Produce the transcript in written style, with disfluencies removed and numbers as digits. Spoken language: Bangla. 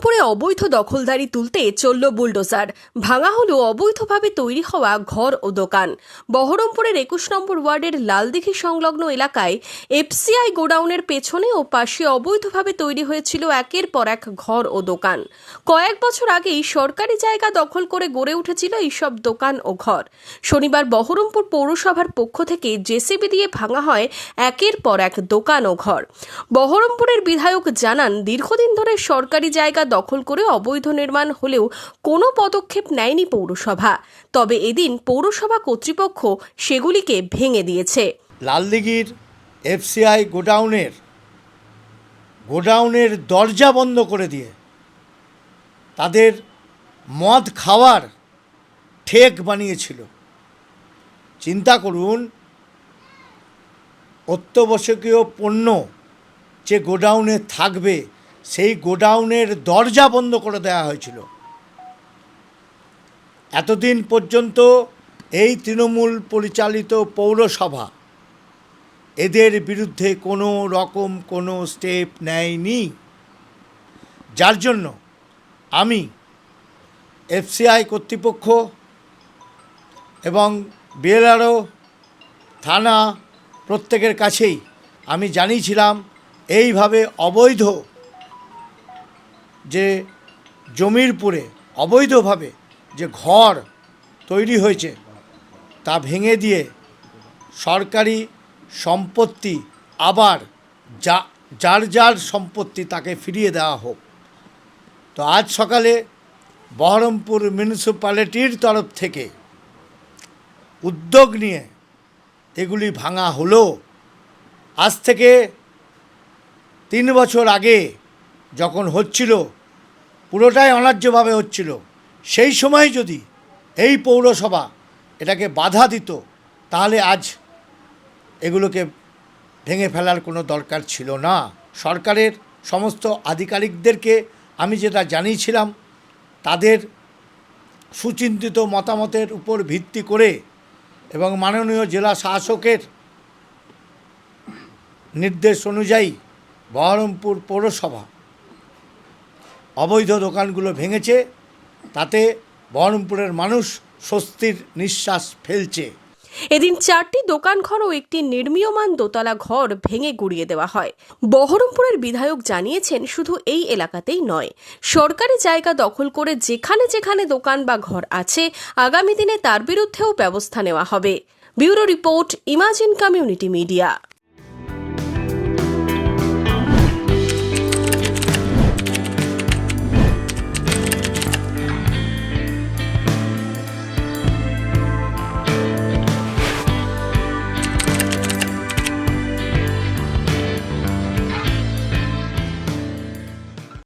বহরমপুরে অবৈধ দখলদারি তুলতে চলল বুলডোজার। ভাঙা হলো অবৈধভাবে তৈরি হওয়া ঘর ও দোকান। বহরমপুরের ২১ নম্বর ওয়ার্ডের লালদিঘি সংলগ্ন এলাকায় এফসিআই গোডাউনের পেছনে ও পাশে অবৈধভাবে তৈরি হয়েছিল একের পর এক ঘর ও দোকান। কয়েক বছর আগেই সরকারি জায়গা দখল করে গড়ে উঠেছিল এইসব দোকান ও ঘর। শনিবার বহরমপুর পৌরসভার পক্ষ থেকে জেসিবি দিয়ে ভাঙা হয় একের পর এক দোকান ও ঘর। বহরমপুরের বিধায়ক জানান, দীর্ঘদিন ধরে সরকারি জায়গা দখল করে অবৈধ নির্মাণ হলেও কোনো পদক্ষেপ নেয়নি পৌরসভা। তবে এদিন পৌরসভা কর্তৃপক্ষ সেগুলিকে ভেঙে দিয়েছে। লালদিঘির এফসিআই গোডাউনের দরজা বন্ধ করে দিয়ে তাদের মদ খাওয়ার ঠেক বানিয়েছিল। চিন্তা করুন, অত্যাবশ্যকীয় পণ্য যে গোডাউনে থাকবে সেই গোডাউনের দরজা বন্ধ করে দেওয়া হয়েছিল। এতদিন পর্যন্ত এই তৃণমূল পরিচালিত পৌরসভা এদের বিরুদ্ধে কোনো রকম কোনো স্টেপ নেয়নি, যার জন্য আমি এফসিআই কর্তৃপক্ষ এবং বিএলআরও থানা প্রত্যেকের কাছেই আমি জানিয়েছিলাম, এইভাবে অবৈধ যে জমির পুরে অবৈধভাবে যে ঘর তৈরি হয়েছে তা ভেঙে দিয়ে সরকারি সম্পত্তি আবার যার সম্পত্তি তাকে ফিরিয়ে দেওয়া হোক। তো আজ সকালে বহরমপুর মিউনিসিপ্যালিটির তরফ থেকে উদ্যোগ নিয়ে এগুলি ভাঙা হলো। আজ থেকে ৩ বছর আগে যখন হচ্ছিল, পুরোটাই অন্যায্যভাবে হচ্ছিল, সেই সময় যদি এই পৌরসভা এটাকে বাধা দিত তাহলে আজ এগুলোকে ভেঙে ফেলার কোনো দরকার ছিল না। সরকারের সমস্ত আধিকারিকদেরকে আমি যেটা জানিয়েছিলাম, তাদের সুচিন্তিত মতামতের উপর ভিত্তি করে এবং মাননীয় জেলা শাসকের নির্দেশ অনুযায়ী বহরমপুর পৌরসভা অবৈধ দোকানগুলো ভেঙেছে। তাতে বহরমপুরের মানুষ স্বস্তির নিঃশ্বাস ফেলছে। এদিন 4টি দোকান ঘর ও একটি নির্মীয়মান দোতলা ঘর ভেঙে গুড়িয়ে দেওয়া হয়। বহরমপুরের বিধায়ক জানিয়েছেন, শুধু এই এলাকাতেই নয়, সরকারি জায়গা দখল করে যেখানে যেখানে দোকান বা ঘর আছে আগামী দিনে তার বিরুদ্ধেও ব্যবস্থা নেওয়া হবে। Bureau report, imagine community media.